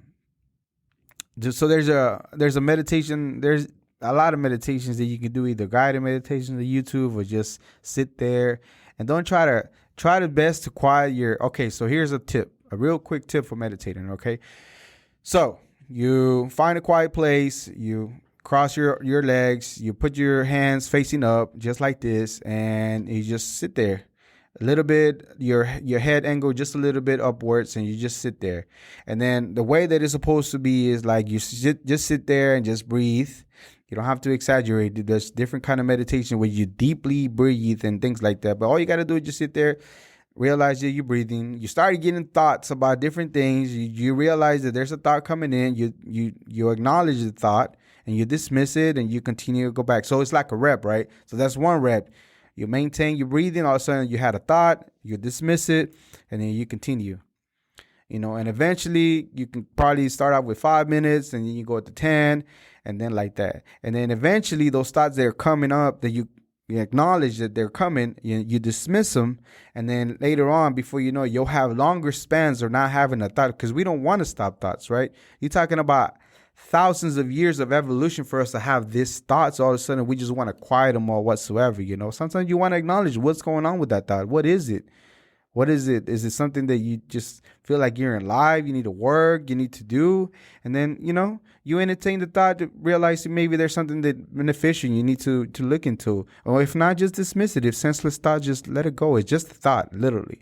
meditation. There's a lot of meditations that you can do, either guided meditations on YouTube or just sit there and don't try the best to quiet your. Okay, so here's a tip, a real quick tip for meditating. Okay, so you find a quiet place, you cross your legs, you put your hands facing up just like this, and you just sit there. A little bit, your head angle just a little bit upwards, and you just sit there. And then the way that it's supposed to be is like you just sit there and just breathe. You don't have to exaggerate. There's different kind of meditation where you deeply breathe and things like that. But all you got to do is just sit there, realize that you're breathing. You start getting thoughts about different things. You realize that there's a thought coming in. You acknowledge the thought and you dismiss it and you continue to go back. So it's like a rep, right? So that's one rep. You maintain your breathing. All of a sudden you had a thought, you dismiss it, and then you continue. And eventually you can probably start out with 5 minutes and then you go up to 10 and then like that. And then eventually those thoughts that are coming up that you acknowledge that they're coming, you dismiss them. And then later on, before you know it, you'll have longer spans of not having a thought, because we don't want to stop thoughts, right? You're talking about thousands of years of evolution for us to have these thoughts. All of a sudden, we just want to quiet them or whatsoever, Sometimes you want to acknowledge what's going on with that thought. What is it? What is it? Is it something that you just feel like you're in live, you need to work, you need to do? And then, you entertain the thought to realize that maybe there's something that beneficial you need to look into. Or if not, just dismiss it. If senseless thought, just let it go. It's just a thought, literally.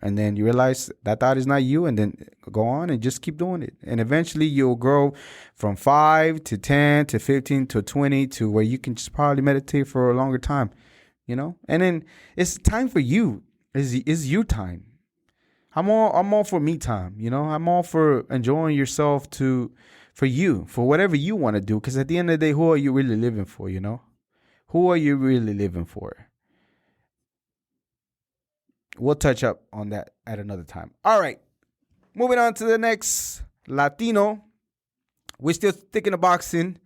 And then you realize that thought is not you, and then go on and just keep doing it. And eventually you'll grow from 5 to 10 to 15 to 20 to where you can just probably meditate for a longer time, And then it's time for you. It's you time. I'm all for me time, I'm all for enjoying yourself for you, for whatever you want to do. Because at the end of the day, who are you really living for, Who are you really living for? We'll touch up on that at another time. All right. Moving on to the next Latino. We're still sticking to boxing.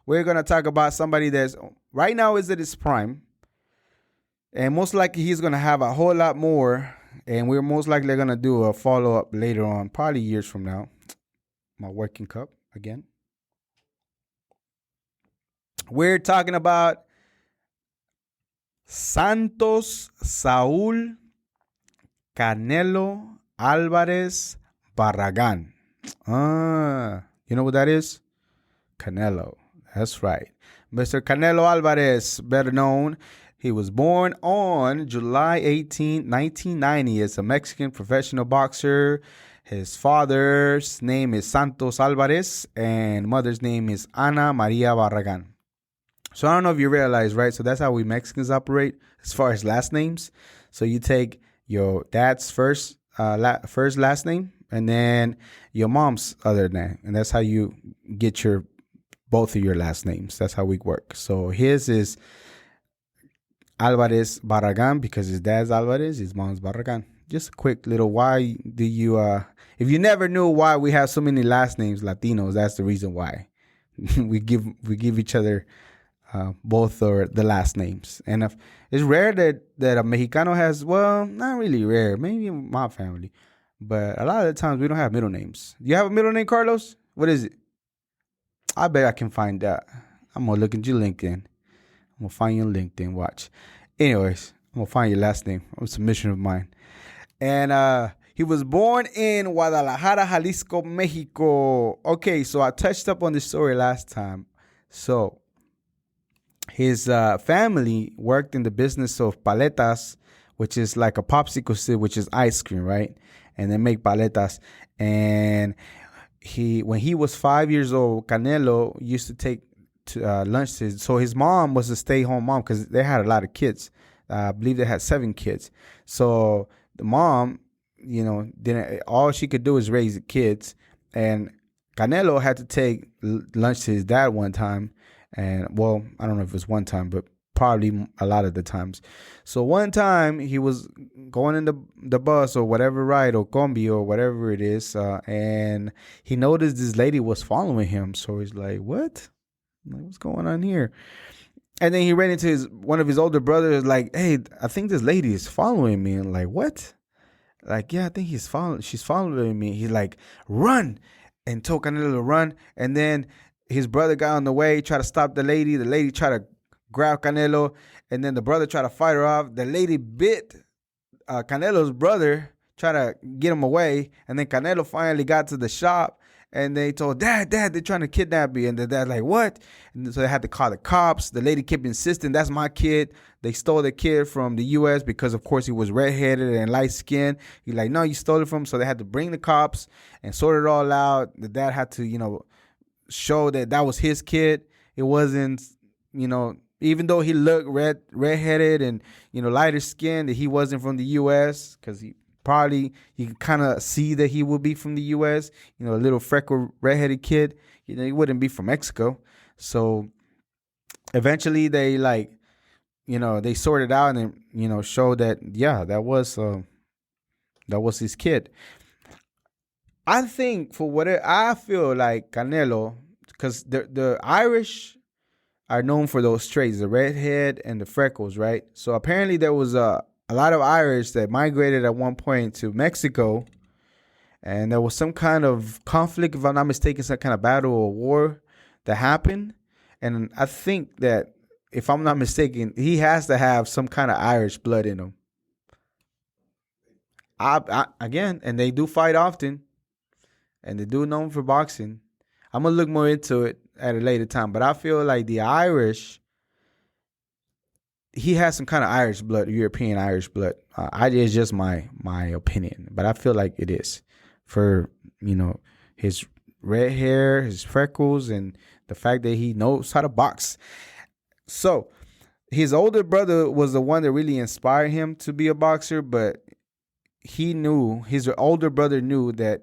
We're going to talk about somebody that's right now is at his prime. And most likely he's going to have a whole lot more. And we're most likely going to do a follow-up later on, probably years from now. My working cup again. We're talking about Santos Saul Canelo Alvarez Barragan. You know what that is? Canelo. That's right. Mr. Canelo Alvarez, better known. He was born on July 18, 1990 as a Mexican professional boxer. His father's name is Santos Alvarez and mother's name is Ana Maria Barragan. So I don't know if you realize, right? So that's how we Mexicans operate as far as last names. So you take your dad's first last name and then your mom's other name. And that's how you get both of your last names. That's how we work. So his is Alvarez Barragan because his dad's Alvarez, his mom's Barragan. Just a quick little why do you, if you never knew why we have so many last names, Latinos, that's the reason why. we give each other both or the last names. And it's rare that a Mexicano has, well, not really rare, maybe in my family, But a lot of the times we don't have middle names. Do you have a middle name, Carlos? What is it? I bet I can find that. I'm going to look at your LinkedIn. I'm going to find you on LinkedIn. Watch. Anyways, I'm going to find your last name. It's a mission of mine. And he was born in Guadalajara, Jalisco, Mexico. Okay, so I touched up on this story last time. So his family worked in the business of paletas, which is like a popsicle stick, which is ice cream, right? And they make paletas. And when he was 5 years old, Canelo used to take lunch. So his mom was a stay-home mom because they had a lot of kids. I believe they had 7 kids. So the mom, didn't. All she could do is raise the kids. And Canelo had to take lunch to his dad one time. And, well, I don't know if it was one time, but probably a lot of the times. So one time he was going in the bus or whatever ride or combi or whatever it is, and he noticed this lady was following him. So he's like, what? Like, what's going on here? And then he ran into one of his older brothers, like, hey, I think this lady is following me. And like, what? Like, yeah, I think she's following me. He's like, run, and told Canelo to run. And then his brother got on the way, tried to stop the lady. The lady tried to grab Canelo, and then the brother tried to fight her off. The lady bit Canelo's brother, tried to get him away. And then Canelo finally got to the shop, and they told, Dad, they're trying to kidnap me. And the dad's like, what? And so they had to call the cops. The lady kept insisting, that's my kid. They stole the kid from the U.S. because, of course, he was redheaded and light-skinned. He's like, no, you stole it from him. So they had to bring the cops and sort it all out. The dad had to, show that was his kid. It wasn't, even though he looked redheaded and, lighter skinned, that he wasn't from the U.S. because you can kind of see that he would be from the U.S., a little freckled redheaded kid, he wouldn't be from Mexico. So eventually they they sorted out and, showed that, yeah, that was his kid. I think I feel like Canelo, because the Irish are known for those traits, the redhead and the freckles, right? So apparently there was a lot of Irish that migrated at one point to Mexico, and there was some kind of conflict, if I'm not mistaken, some kind of battle or war that happened. And I think that, if I'm not mistaken, he has to have some kind of Irish blood in him. Again, and they do fight often, and they do known for boxing. I'm going to look more into it at a later time. But I feel like the Irish, he has some kind of Irish blood, European Irish blood. It's just my opinion. But I feel like it is. For, his red hair, his freckles, and the fact that he knows how to box. So his older brother was the one that really inspired him to be a boxer. But his older brother knew that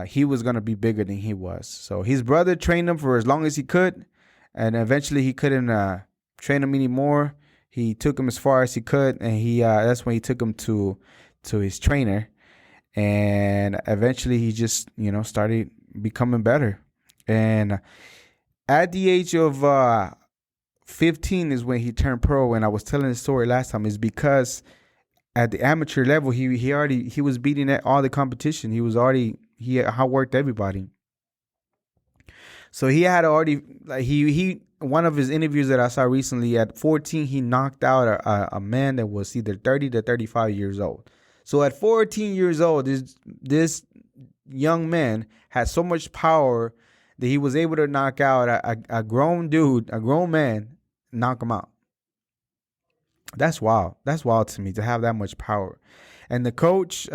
he was going to be bigger than he was. So his brother trained him for as long as he could. And eventually he couldn't train him anymore. He took him as far as he could. And that's when he took him to his trainer. And eventually he just, started becoming better. And at the age of 15 is when he turned pro. And I was telling the story last time, is because at the amateur level, he was beating at all the competition. He outworked everybody. So he had already, one of his interviews that I saw recently, at 14, he knocked out a man that was either 30 to 35 years old. So at 14 years old, this young man had so much power that he was able to knock out a grown dude, a grown man, knock him out. That's wild. That's wild to me, to have that much power. And the coach,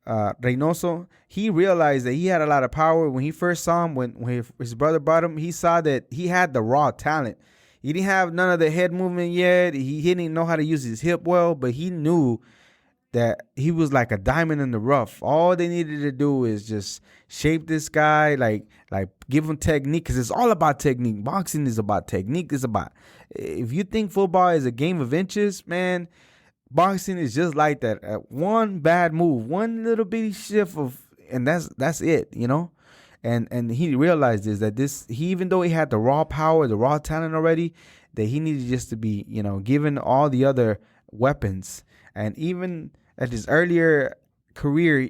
Reynoso, he realized that he had a lot of power. When he first saw him, when his brother brought him, he saw that he had the raw talent. He didn't have none of the head movement yet. He didn't know how to use his hip well, but he knew that he was like a diamond in the rough. All they needed to do is just shape this guy, like give him technique, because it's all about technique. Boxing is about technique. It's about, if you think football is a game of inches, man, boxing is just like that. One bad move, one little bitty shift and that's it, And he realized this, that even though he had the raw power, the raw talent already, that he needed just to be, given all the other weapons. And even at his earlier career,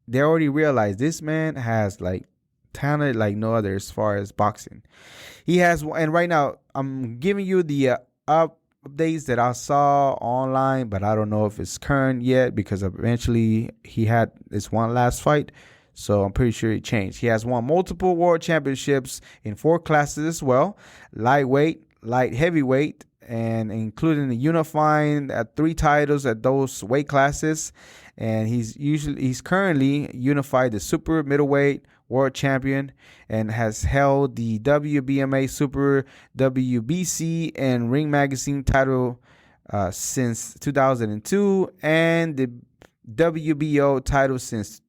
they already realized this man has like talent like no other as far as boxing. He has, and right now I'm giving you the updates that I saw online, but I don't know if it's current yet because eventually he had this one last fight. So I'm pretty sure it changed. He has won multiple world championships in 4 classes as well: lightweight, light heavyweight, and including the unifying 3 titles at those weight classes. And he's currently unified the super middleweight world champion and has held the WBMA Super, WBC, and Ring Magazine title since 2002, and the WBO title since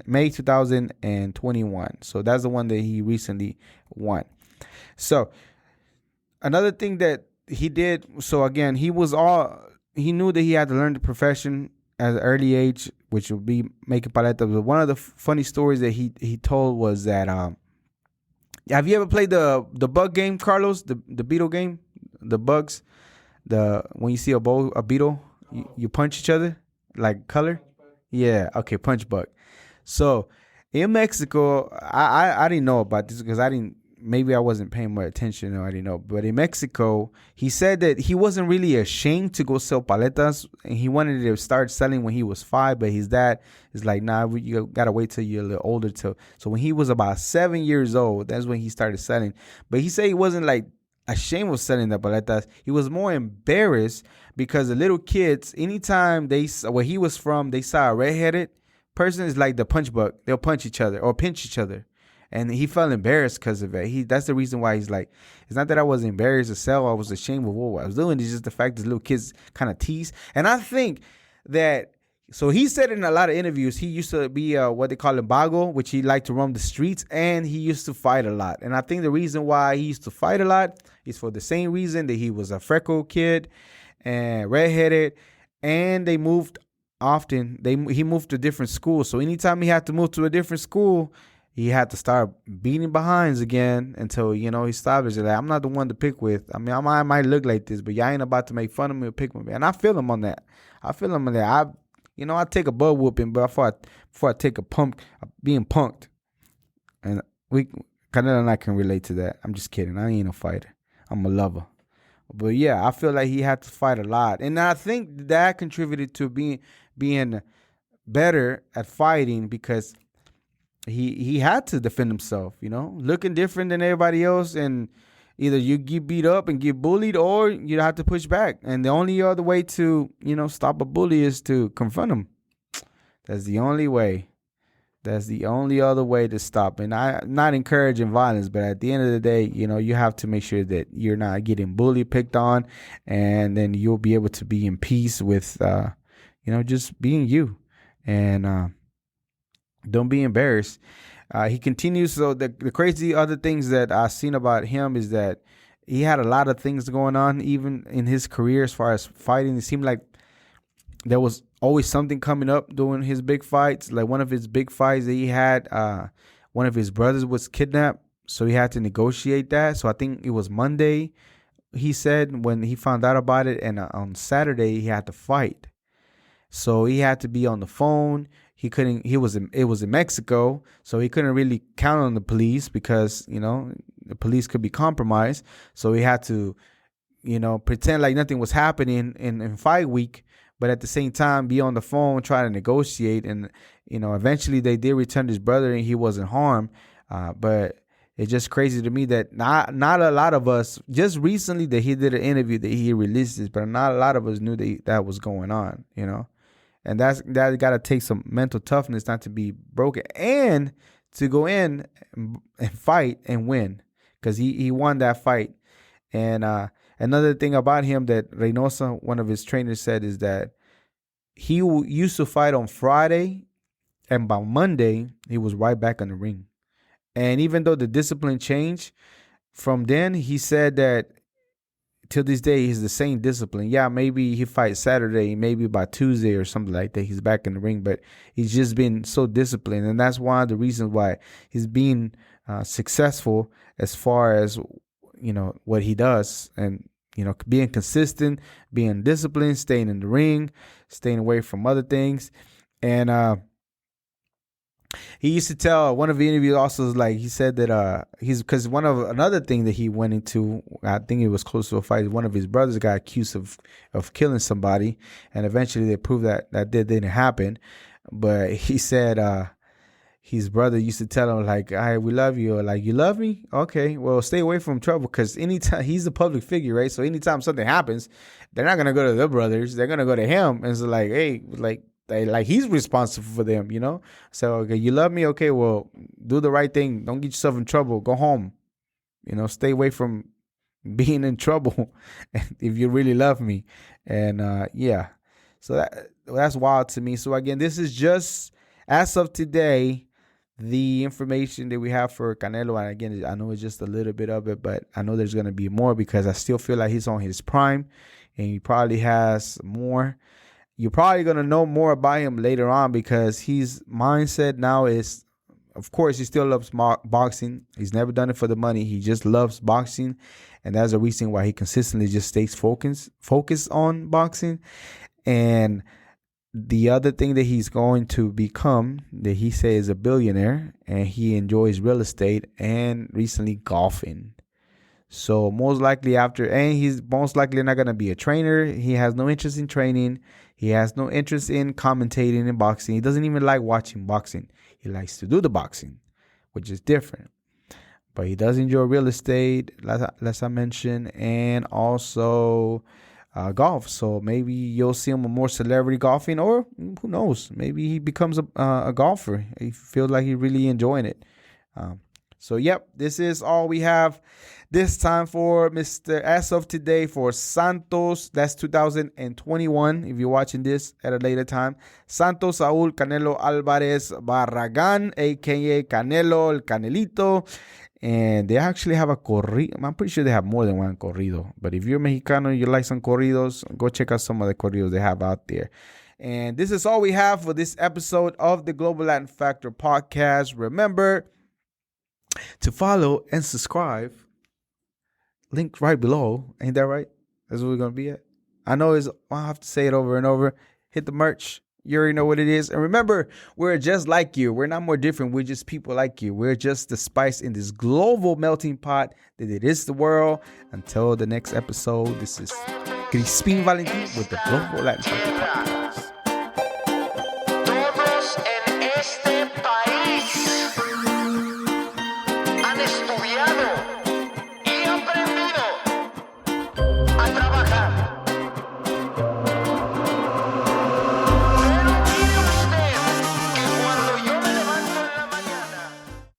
May 2021. So that's the one that he recently won. So another thing that he did, so again, he knew that he had to learn the profession at an early age, which would be making paletas. But one of the funny stories that he told was that have you ever played the bug game, Carlos? The beetle game, the bugs, when you see a beetle, you punch each other like color. Yeah, okay, punch bug. So in Mexico, I didn't know about this because maybe I wasn't paying more attention or I didn't know. But in Mexico, he said that he wasn't really ashamed to go sell paletas, and he wanted to start selling when he was 5. But his dad is like, nah, you gotta wait till you're a little older. So when he was about 7 years old, that's when he started selling. But he said he wasn't like ashamed of selling the paletas. He was more embarrassed because the little kids, anytime where he was from, they saw a redheaded person, is like the punch bug. They'll punch each other or pinch each other. And he felt embarrassed because of it. That's the reason why he's like, it's not that I was embarrassed to sell. I was ashamed of what I was doing. It's just the fact that little kids kind of tease. And I think that, so he said in a lot of interviews, he used to be what they call a vago, which he liked to roam the streets, and he used to fight a lot. And I think the reason why he used to fight a lot is for the same reason that he was a freckled kid and redheaded, and they moved often. He moved to different schools. So anytime he had to move to a different school, he had to start beating behinds again until, he stopped. He's like, I'm not the one to pick with. I mean, I might look like this, but y'all ain't about to make fun of me or pick with me. And I feel him on that. I take a butt whooping, but before I take being punked. And Canelo and I can relate to that. I'm just kidding. I ain't a fighter. I'm a lover. But yeah, I feel like he had to fight a lot. And I think that contributed to being better at fighting because he had to defend himself, looking different than everybody else. And either you get beat up and get bullied or you have to push back. And the only other way to, stop a bully is to confront him. That's the only way. That's the only other way to stop. And I'm not encouraging violence, but at the end of the day, you have to make sure that you're not getting bullied, picked on, and then you'll be able to be in peace with, just being you. And don't be embarrassed. He continues. So the crazy other things that I've seen about him is that he had a lot of things going on, even in his career as far as fighting. It seemed like there was always something coming up during his big fights. Like one of his big fights that he had, one of his brothers was kidnapped, so he had to negotiate that. So I think it was Monday, he said, when he found out about it, and on Saturday he had to fight. So he had to be on the phone. It was in Mexico, so he couldn't really count on the police because, the police could be compromised. So he had to, pretend like nothing was happening in fight week, but at the same time be on the phone trying to negotiate. And, eventually they did return his brother and he wasn't harmed. But it's just crazy to me that not a lot of us, just recently that he did an interview that he released this, but not a lot of us knew that was going on, And that got to take some mental toughness not to be broken and to go in and fight and win, because he won that fight. And another thing about him that Reynosa, one of his trainers, said is that he used to fight on Friday, and by Monday he was right back in the ring. And even though the discipline changed from then, he said that till this day, he's the same discipline. Yeah, maybe he fights Saturday, maybe by Tuesday or something like that, he's back in the ring. But he's just been so disciplined. And that's one of the reasons why he's been successful as far as, what he does. And, being consistent, being disciplined, staying in the ring, staying away from other things. And he used to tell one of the interviews also, like, he said that because another thing that he went into, I think it was close to a fight. One of his brothers got accused of killing somebody, and eventually they proved that didn't happen. But he said his brother used to tell him, like, "All right, we love you," or like, "You love me? Okay, well, stay away from trouble," because anytime he's a public figure, right? So anytime something happens, they're not gonna go to their brothers; they're gonna go to him, and it's like, hey, like he's responsible for them, you know. So, okay, you love me, okay, well, do the right thing. Don't get yourself in trouble. Go home, you know. Stay away from being in trouble if you really love me. And yeah, so that's wild to me. So again, this is just as of today the information that we have for Canelo. And again, I know it's just a little bit of it, but I know there's going to be more because I still feel like he's on his prime and he probably has more. You're probably going to know more about him later on because his mindset now is, of course, he still loves boxing. He's never done it for the money. He just loves boxing. And that's the reason why he consistently just stays focused on boxing. And the other thing that he's going to become, that he says is a billionaire, and he enjoys real estate and recently golfing. So most likely he's most likely not going to be a trainer. He has no interest in training. He has no interest in commentating in boxing. He doesn't even like watching boxing. He likes to do the boxing, which is different. But he does enjoy real estate, as I mentioned, and also golf. So maybe you'll see him more celebrity golfing, or who knows, maybe he becomes a golfer. He feels like he's really enjoying it. So yep, this is all we have this time for Mr. As of today for Santos. That's 2021 if you're watching this at a later time. Santos Saul Canelo Alvarez Barragan, aka Canelo, El Canelito. And they actually have a corrido. I'm pretty sure they have more than one corrido. But if you're Mexicano, you like some corridos, go check out some of the corridos they have out there. And this is all we have for this episode of the Global Latin Factor podcast. Remember to follow and subscribe. Link right below. Ain't that right? That's where we're going to be at. I know I have to say it over and over. Hit the merch. You already know what it is. And remember, we're just like you. We're not more different. We're just people like you. We're just the spice in this global melting pot that it is the world. Until the next episode, this is Crispin Valentin with the Global Latin Factor podcast.